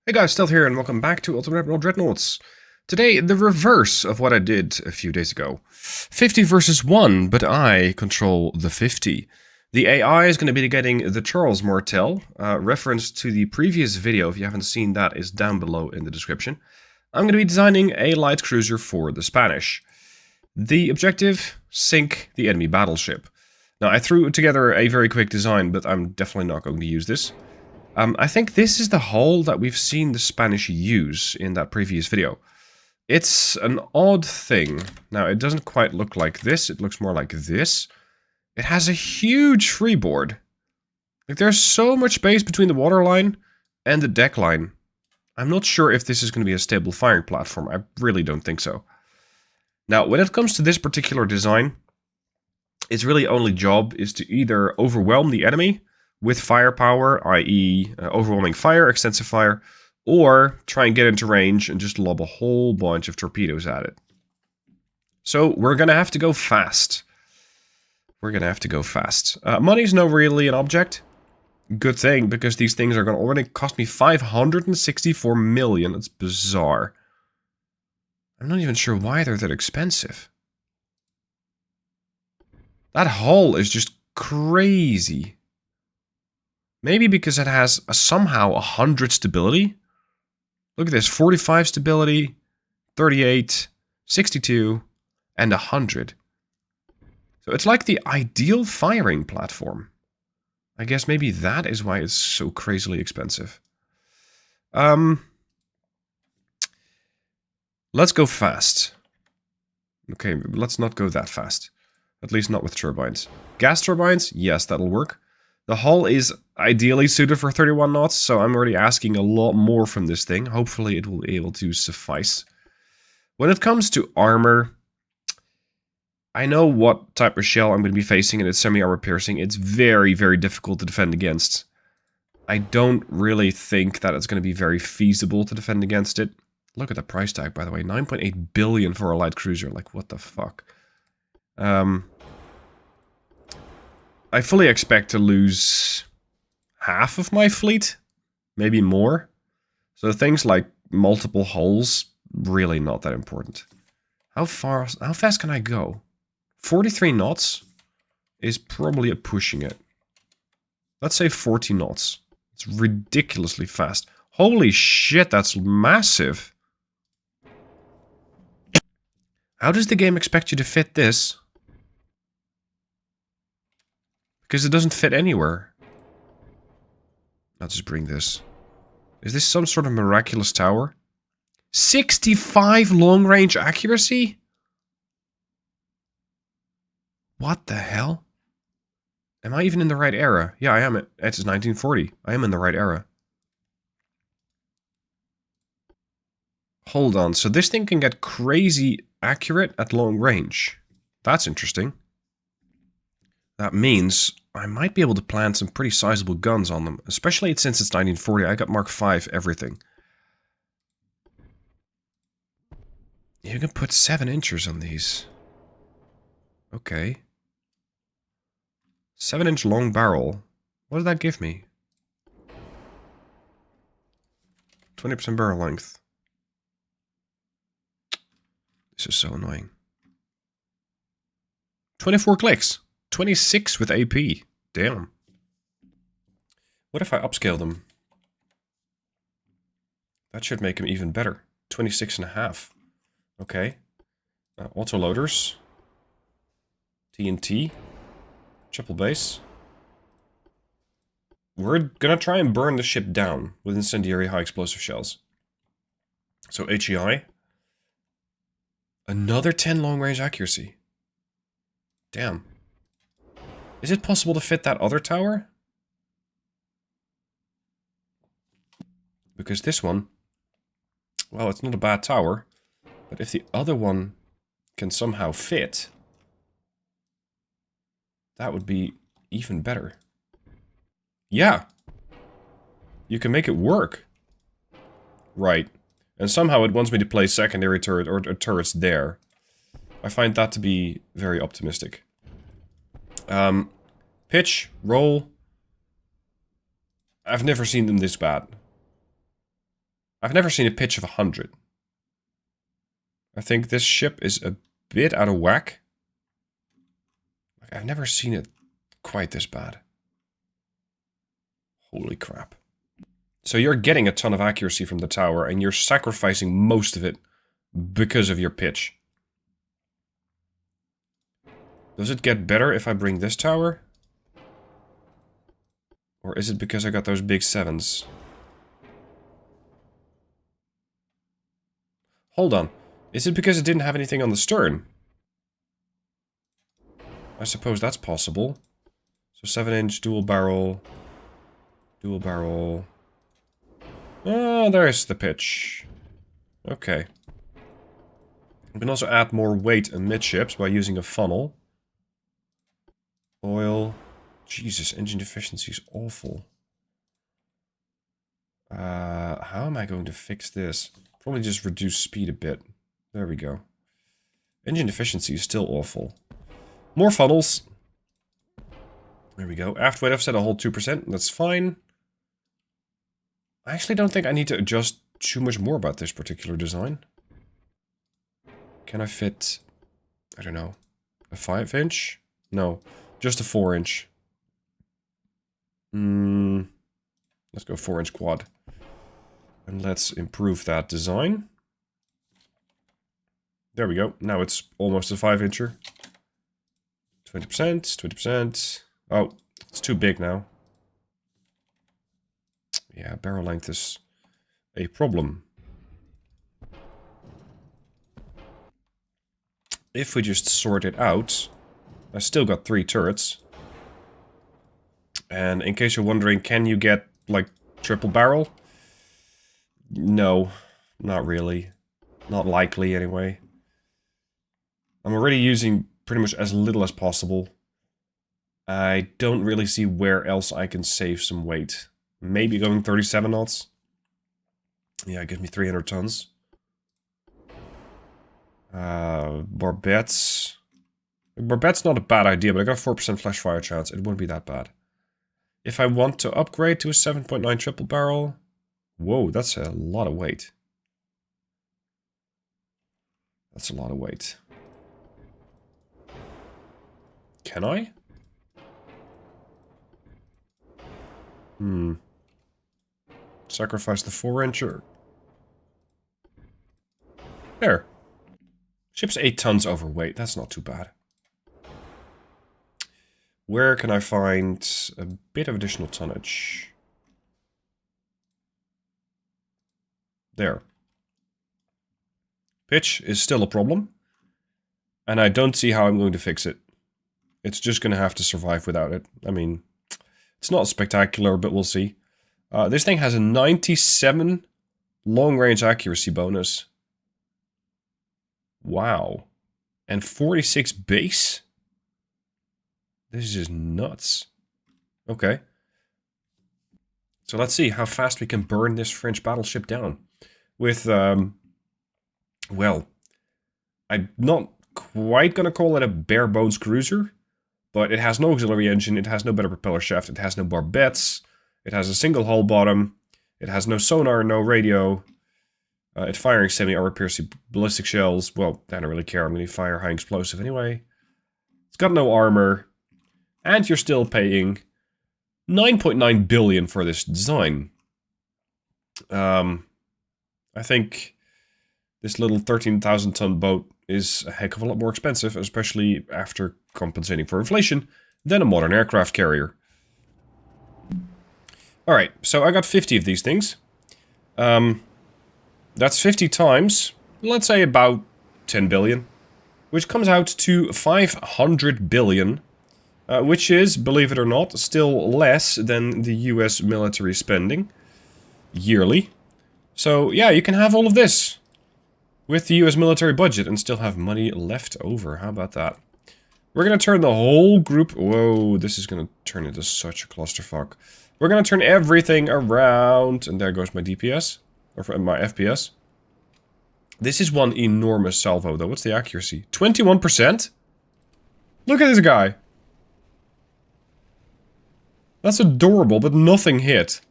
Hey guys, Stealth here, and welcome back to Admiral Dreadnoughts. Today, the reverse of what I did a few days ago. 50 versus 1, but I control the 50. The AI is going to be getting the Charles Martel. Reference to the previous video, if you haven't seen that, is down below in the description. I'm going to be designing a light cruiser for the Spanish. The objective, sink the enemy battleship. Now, I threw together a very quick design, but I'm definitely not going to use this. I think this is the hull that we've seen the Spanish use in that previous video. It's an odd thing. Now, it doesn't quite look like this. It looks more like this. It has a huge freeboard. Like, there's so much space between the waterline and the deck line. I'm not sure if this is going to be a stable firing platform. I really don't think so. Now, when it comes to this particular design, its really only job is to either overwhelm the enemy with firepower, i.e. Overwhelming fire, extensive fire, or try and get into range and just lob a whole bunch of torpedoes at it. So we're going to have to go fast. Money's not really an object. Good thing, because these things are going to already cost me 564 million. That's bizarre. I'm not even sure why they're that expensive. That hull is just crazy. Maybe because it has somehow 100 stability. Look at this, 45 stability, 38, 62, and 100. So it's like the ideal firing platform. I guess maybe that is why it's so crazily expensive. Let's go fast. Okay, let's not go that fast. At least not with turbines. Gas turbines, yes, that'll work. The hull is ideally suited for 31 knots, so I'm already asking a lot more from this thing. Hopefully it will be able to suffice. When it comes to armor, I know what type of shell I'm going to be facing, and it's semi-armor piercing. It's very, very difficult to defend against. I don't really think that it's going to be very feasible to defend against it. Look at the price tag, by the way. 9.8 billion for a light cruiser. Like, what the fuck? I fully expect to lose half of my fleet, maybe more. So things like multiple hulls, really not that important. How fast can I go? 43 knots is probably pushing it. Let's say 40 knots. It's ridiculously fast. Holy shit, that's massive. How does the game expect you to fit this? Because it doesn't fit anywhere. I'll just bring this. Is this some sort of miraculous tower? 65 long-range accuracy? What the hell? Am I even in the right era? Yeah, I am. It's 1940. I am in the right era. Hold on. So this thing can get crazy accurate at long range. That's interesting. That means I might be able to plant some pretty sizable guns on them. Especially since it's 1940. I got Mark V everything. You can put 7 inchers on these. Okay. 7-inch long barrel. What does that give me? 20% barrel length. This is so annoying. 24 clicks. 26 with AP. Damn. What if I upscale them? That should make them even better. 26.5. Okay. Autoloaders. TNT. Triple base. We're gonna try and burn the ship down with incendiary high explosive shells. So HEI. Another 10 long range accuracy. Damn. Is it possible to fit that other tower? Because this one, well, it's not a bad tower, but if the other one can somehow fit, that would be even better. Yeah. You can make it work. Right. And somehow it wants me to place secondary turret or turrets there. I find that to be very optimistic. Pitch, roll. I've never seen them this bad. I've never seen a pitch of 100. I think this ship is a bit out of whack. Like, I've never seen it quite this bad. Holy crap. So you're getting a ton of accuracy from the tower, and you're sacrificing most of it because of your pitch. Does it get better if I bring this tower? Or is it because I got those big 7s? Hold on. Is it because it didn't have anything on the stern? I suppose that's possible. So 7-inch, dual barrel. Dual barrel. Oh, there's the pitch. Okay. You can also add more weight amidships by using a funnel. Oil. Jesus, engine efficiency is awful. How am I going to fix this? Probably just reduce speed a bit. There we go. Engine efficiency is still awful. More funnels. There we go. Aft weight I've set a whole 2%. That's fine. I actually don't think I need to adjust too much more about this particular design. Can I fit, I don't know, a 5-inch? No, just a 4-inch. Let's go 4-inch quad. And let's improve that design. There we go. Now it's almost a 5-incher. 20%, 20%. Oh, it's too big now. Yeah, barrel length is a problem. If we just sort it out, I still got 3 turrets. And in case you're wondering, can you get, like, triple barrel? No, not really. Not likely, anyway. I'm already using pretty much as little as possible. I don't really see where else I can save some weight. Maybe going 37 knots. Yeah, it gives me 300 tons. Barbettes. Barbette's not a bad idea, but I got a 4% flash fire chance. It wouldn't be that bad. If I want to upgrade to a 7.9 triple barrel... Whoa, that's a lot of weight. That's a lot of weight. Can I? Sacrifice the 4-incher. There. Ship's 8 tons overweight. That's not too bad. Where can I find a bit of additional tonnage? There. Pitch is still a problem. And I don't see how I'm going to fix it. It's just going to have to survive without it. I mean, it's not spectacular, but we'll see. This thing has a 97 long-range accuracy bonus. Wow. And 46 base? This is just nuts. Okay. So let's see how fast we can burn this French battleship down. With, well, I'm not quite gonna call it a bare-bones cruiser, but it has no auxiliary engine, it has no better propeller shaft, it has no barbettes, it has a single hull bottom, it has no sonar, no radio, it's firing semi-armor piercing ballistic shells. Well, I don't really care, I'm gonna fire high explosive anyway. It's got no armor, and you're still paying 9.9 billion for this design. I think this little 13,000 ton boat is a heck of a lot more expensive, especially after compensating for inflation, than a modern aircraft carrier. Alright, so I got 50 of these things. That's 50 times, let's say about 10 billion, which comes out to 500 billion, which is, believe it or not, still less than the US military spending yearly. So, yeah, you can have all of this with the US military budget and still have money left over. How about that? We're going to turn the whole group... Whoa, this is going to turn into such a clusterfuck. We're going to turn everything around. And there goes my DPS. Or my FPS. This is one enormous salvo, though. What's the accuracy? 21%? Look at this guy. That's adorable, but nothing hit.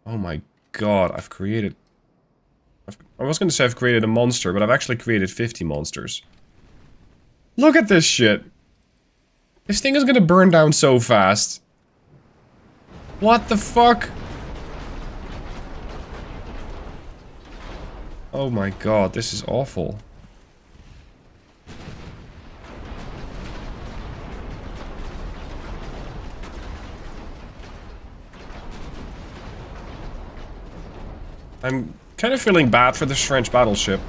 Oh my god, I've created I was going to say I've created a monster, but I've actually created 50 monsters. Look at this shit! This thing is going to burn down so fast. What the fuck? Oh my god, this is awful. I'm kind of feeling bad for this French battleship.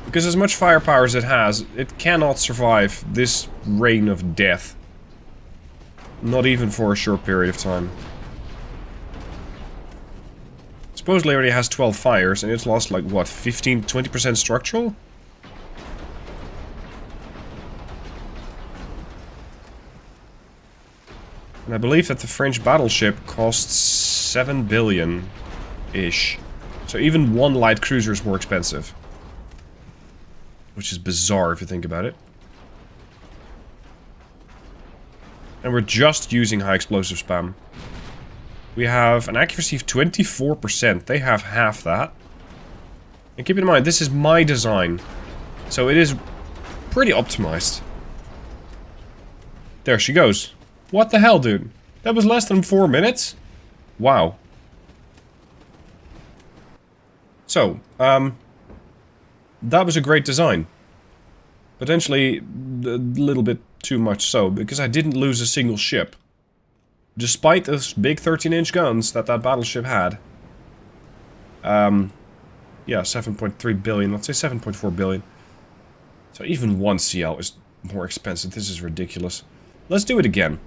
Because as much firepower as it has, it cannot survive this reign of death. Not even for a short period of time. Supposedly it already has 12 fires, and it's lost like, what, 15-20% structural? And I believe that the French battleship costs 7 billion-ish. So even one light cruiser is more expensive. Which is bizarre if you think about it. And we're just using high explosive spam. We have an accuracy of 24%. They have half that. And keep in mind, this is my design. So it is pretty optimized. There she goes. What the hell, dude? That was less than 4 minutes? Wow. So, that was a great design. Potentially a little bit too much so, because I didn't lose a single ship. Despite those big 13-inch guns that battleship had. Yeah, 7.3 billion, let's say 7.4 billion. So even one CL is more expensive. This is ridiculous. Let's do it again.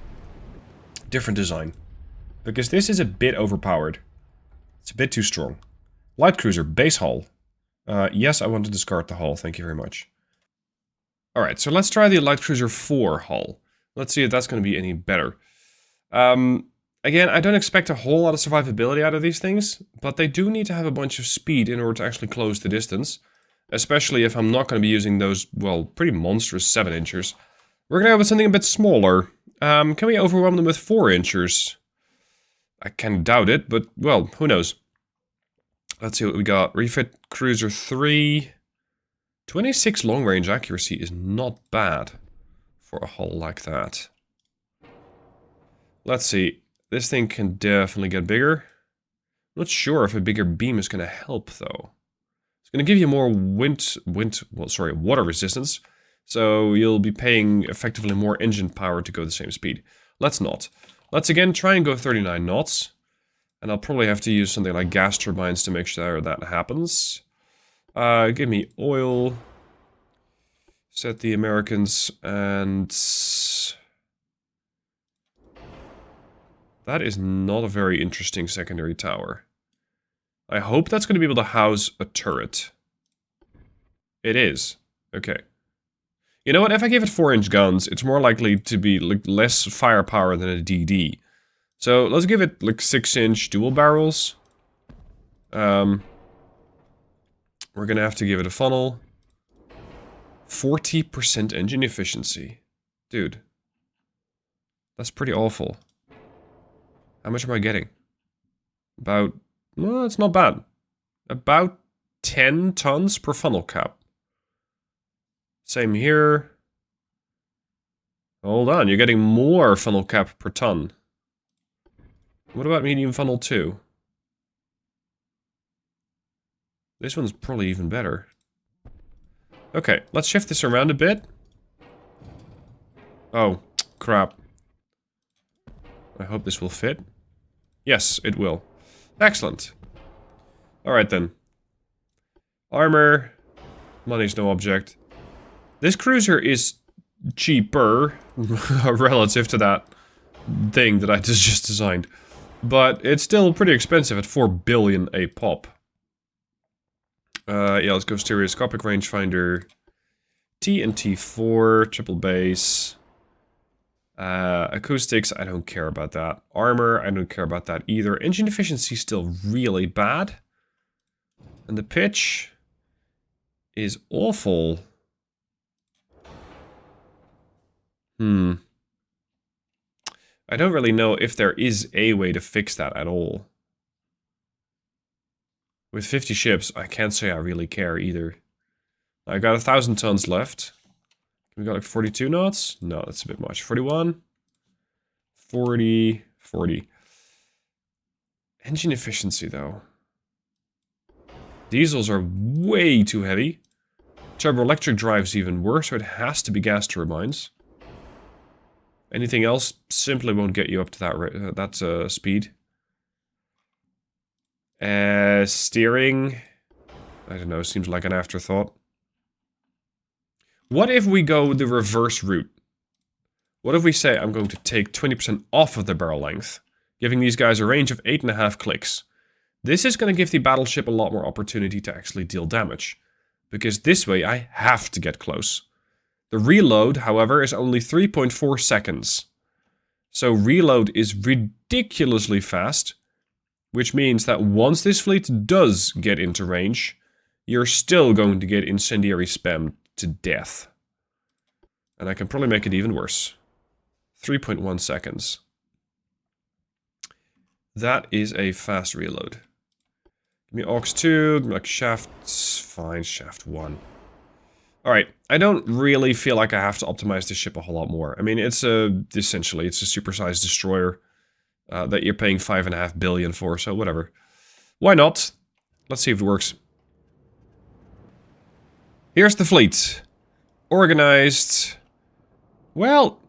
Different design. Because this is a bit overpowered. It's a bit too strong. Light cruiser, base hull. Yes, I want to discard the hull, thank you very much. Alright, so let's try the light cruiser 4 hull. Let's see if that's going to be any better. Again, I don't expect a whole lot of survivability out of these things, but they do need to have a bunch of speed in order to actually close the distance. Especially if I'm not going to be using those, well, pretty monstrous 7-inchers. We're going to go with something a bit smaller. Can we overwhelm them with 4-inchers? I can doubt it, but, well, who knows. Let's see what we got. Refit Cruiser 3. 26 long-range accuracy is not bad for a hull like that. Let's see. This thing can definitely get bigger. Not sure if a bigger beam is going to help, though. It's going to give you more water resistance. So you'll be paying effectively more engine power to go the same speed. Let's not. Let's again try and go 39 knots. And I'll probably have to use something like gas turbines to make sure that happens. Give me oil. Set the Americans and... That is not a very interesting secondary tower. I hope that's going to be able to house a turret. It is. Okay. You know what? If I give it 4-inch guns, it's more likely to be like less firepower than a DD. So let's give it like 6-inch dual barrels. We're gonna have to give it a funnel. 40% engine efficiency. Dude. That's pretty awful. How much am I getting? About... well, it's not bad. About 10 tons per funnel cap. Same here. Hold on, you're getting more funnel cap per ton. What about medium funnel 2? This one's probably even better. Okay, let's shift this around a bit. Oh, crap. I hope this will fit. Yes, it will. Excellent. Alright then. Armor. Money's no object. This cruiser is cheaper relative to that thing that I just designed. But it's still pretty expensive at 4 billion a pop. Yeah, let's go stereoscopic rangefinder. T and T4, triple base. Acoustics, I don't care about that. Armor, I don't care about that either. Engine efficiency is still really bad. And the pitch is awful. I don't really know if there is a way to fix that at all. With 50 ships, I can't say I really care either. I got 1,000 tons left. We got like 42 knots? No, that's a bit much. 41? 40, 40. Engine efficiency, though. Diesels are way too heavy. Turboelectric drive's even worse, so it has to be gas turbines. Anything else simply won't get you up to that speed. Steering, I don't know, seems like an afterthought. What if we go the reverse route? What if we say I'm going to take 20% off of the barrel length, giving these guys a range of 8.5 clicks? This is going to give the battleship a lot more opportunity to actually deal damage, because this way I have to get close. The reload, however, is only 3.4 seconds. So reload is ridiculously fast, which means that once this fleet does get into range, you're still going to get incendiary spam to death. And I can probably make it even worse. 3.1 seconds. That is a fast reload. Give me aux 2, like shafts, fine, shaft 1. Alright, I don't really feel like I have to optimize this ship a whole lot more. I mean, essentially, it's a supersized destroyer that you're paying 5.5 billion for, so whatever. Why not? Let's see if it works. Here's the fleet. Organized. Well,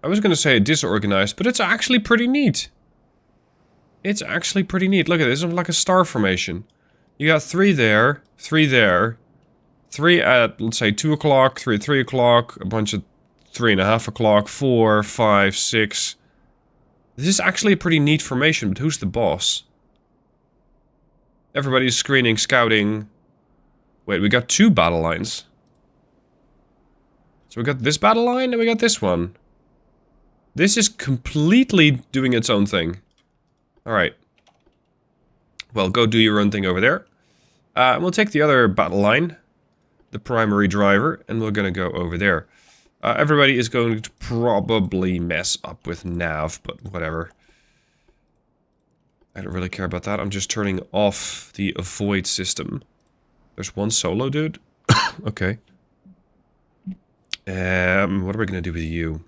I was going to say disorganized, but it's actually pretty neat. It's actually pretty neat. Look at this, it's like a star formation. You got 3 there, 3 there, 3 at, let's say, 2 o'clock, 3 at 3 o'clock, a bunch at 3.5 o'clock, 4, 5, 6. This is actually a pretty neat formation, but who's the boss? Everybody's screening, scouting. Wait, we got 2 battle lines. So we got this battle line, and we got this one. This is completely doing its own thing. Alright. Well, go do your own thing over there. We'll take the other battle line, the primary driver, and we're gonna go over there. Everybody is going to probably mess up with nav, but whatever. I don't really care about that. I'm just turning off the avoid system. There's one solo dude. Okay. What are we gonna do with you?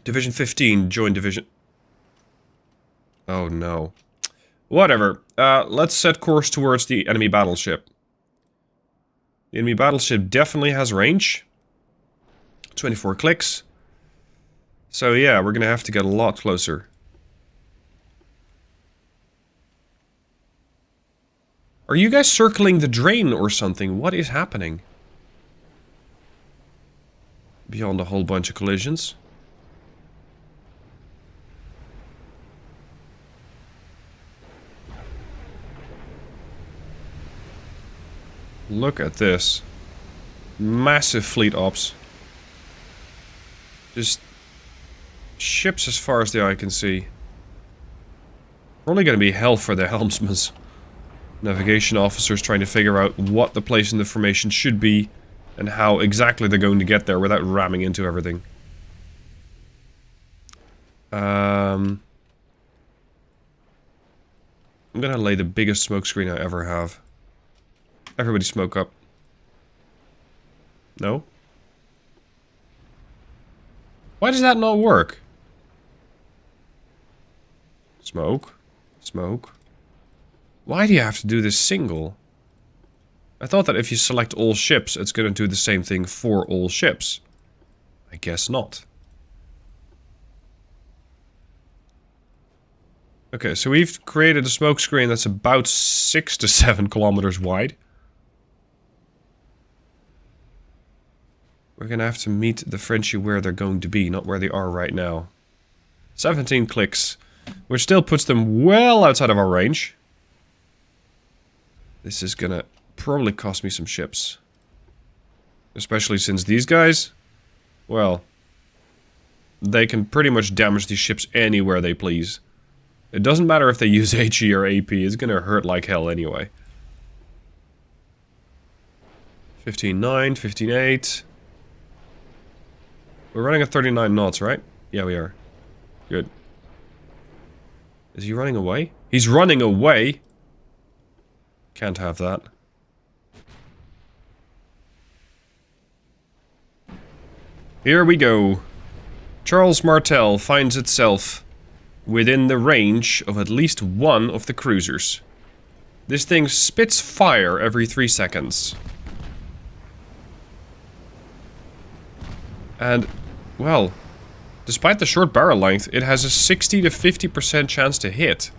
Division 15, join division... Oh no. Whatever. Let's set course towards the enemy battleship. The enemy battleship definitely has range. 24 clicks. So yeah, we're gonna have to get a lot closer. Are you guys circling the drain or something? What is happening? Beyond a whole bunch of collisions. Look at this. Massive fleet ops. Just ships as far as the eye can see. Probably gonna be hell for the helmsmen. Navigation officers trying to figure out what the place in the formation should be and how exactly they're going to get there without ramming into everything. I'm gonna lay the biggest smoke screen I ever have. Everybody smoke up. No? Why does that not work? Smoke. Smoke. Why do you have to do this single? I thought that if you select all ships, it's going to do the same thing for all ships. I guess not. Okay, so we've created a smoke screen that's about 6 to 7 kilometers wide. We're gonna have to meet the Frenchie where they're going to be, not where they are right now. 17 clicks, which still puts them well outside of our range. This is gonna probably cost me some ships. Especially since these guys, well, they can pretty much damage these ships anywhere they please. It doesn't matter if they use HE or AP, it's gonna hurt like hell anyway. 15.9, 15.8. We're running at 39 knots, right? Yeah, we are. Good. Is he running away? He's running away? Can't have that. Here we go. Charles Martel finds itself within the range of at least one of the cruisers. This thing spits fire every 3 seconds. And, well, despite the short barrel length, it has a 60 to 50% chance to hit,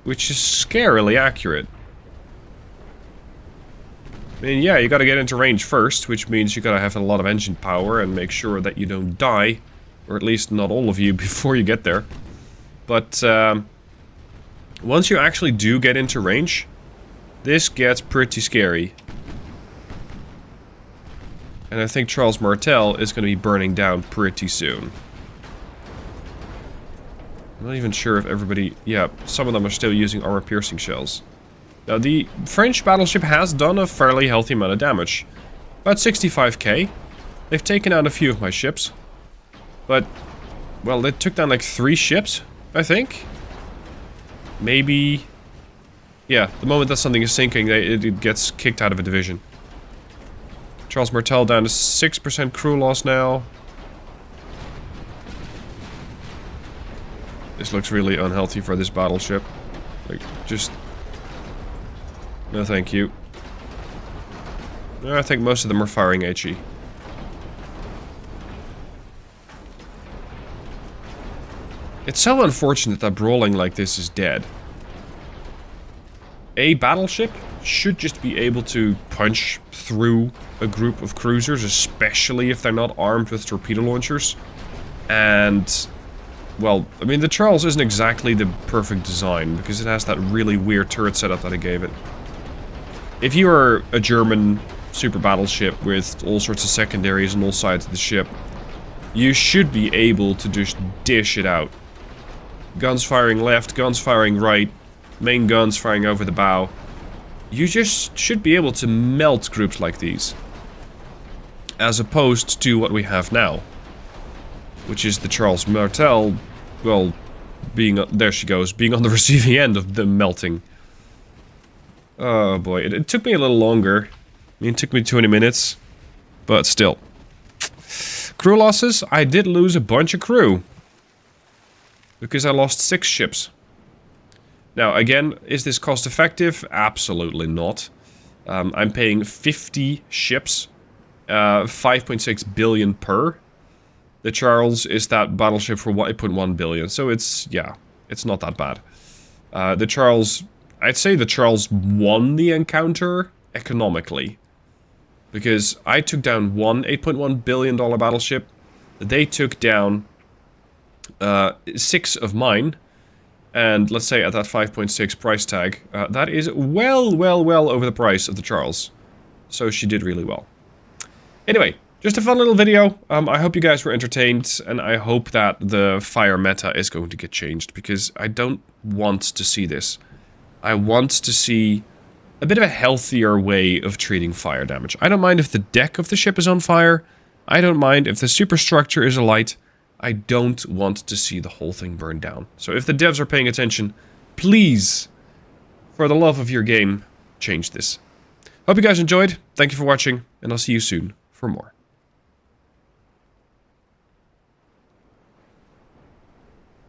which is scarily accurate. I mean, yeah, you gotta get into range first, which means you gotta have a lot of engine power and make sure that you don't die, or at least not all of you, before you get there. But, once you actually do get into range, this gets pretty scary. And I think Charles Martel is going to be burning down pretty soon. I'm not even sure if everybody... Yeah, some of them are still using armor-piercing shells. Now, the French battleship has done a fairly healthy amount of damage. About 65k. They've taken out a few of my ships. But, well, they took down like 3 ships, I think. Maybe... Yeah, the moment that something is sinking, it gets kicked out of a division. Charles Martel down to 6% crew loss now. This looks really unhealthy for this battleship. Like, just... No thank you. I think most of them are firing HE. It's so unfortunate that brawling like this is dead. A battleship should just be able to punch through a group of cruisers, especially if they're not armed with torpedo launchers. And, well, I mean, the Charles isn't exactly the perfect design, because it has that really weird turret setup that I gave it. If you are a German super battleship with all sorts of secondaries on all sides of the ship, you should be able to just dish it out. Guns firing left, guns firing right, main guns firing over the bow. You just should be able to melt groups like these. As opposed to what we have now. Which is the Charles Martel, well, being... there she goes, being on the receiving end of the melting. Oh boy, it took me a little longer. I mean, it took me 20 minutes. But still. Crew losses, I did lose a bunch of crew. Because I lost 6 ships. Now, again, is this cost effective? Absolutely not. I'm paying 50 ships, 5.6 billion per. The Charles is that battleship for 8.1 billion, so it's, yeah, it's not that bad. The Charles, I'd say the Charles won the encounter economically. Because I took down one $8.1 billion battleship, they took down 6 of mine. And let's say at that 5.6 price tag, that is well over the price of the Charles. So she did really well. Anyway, just a fun little video. I hope you guys were entertained, and I hope that the fire meta is going to get changed, because I don't want to see this. I want to see a bit of a healthier way of treating fire damage. I don't mind if the deck of the ship is on fire. I don't mind if the superstructure is alight. I don't want to see the whole thing burn down. So if the devs are paying attention, please, for the love of your game, change this. Hope you guys enjoyed. Thank you for watching, and I'll see you soon for more.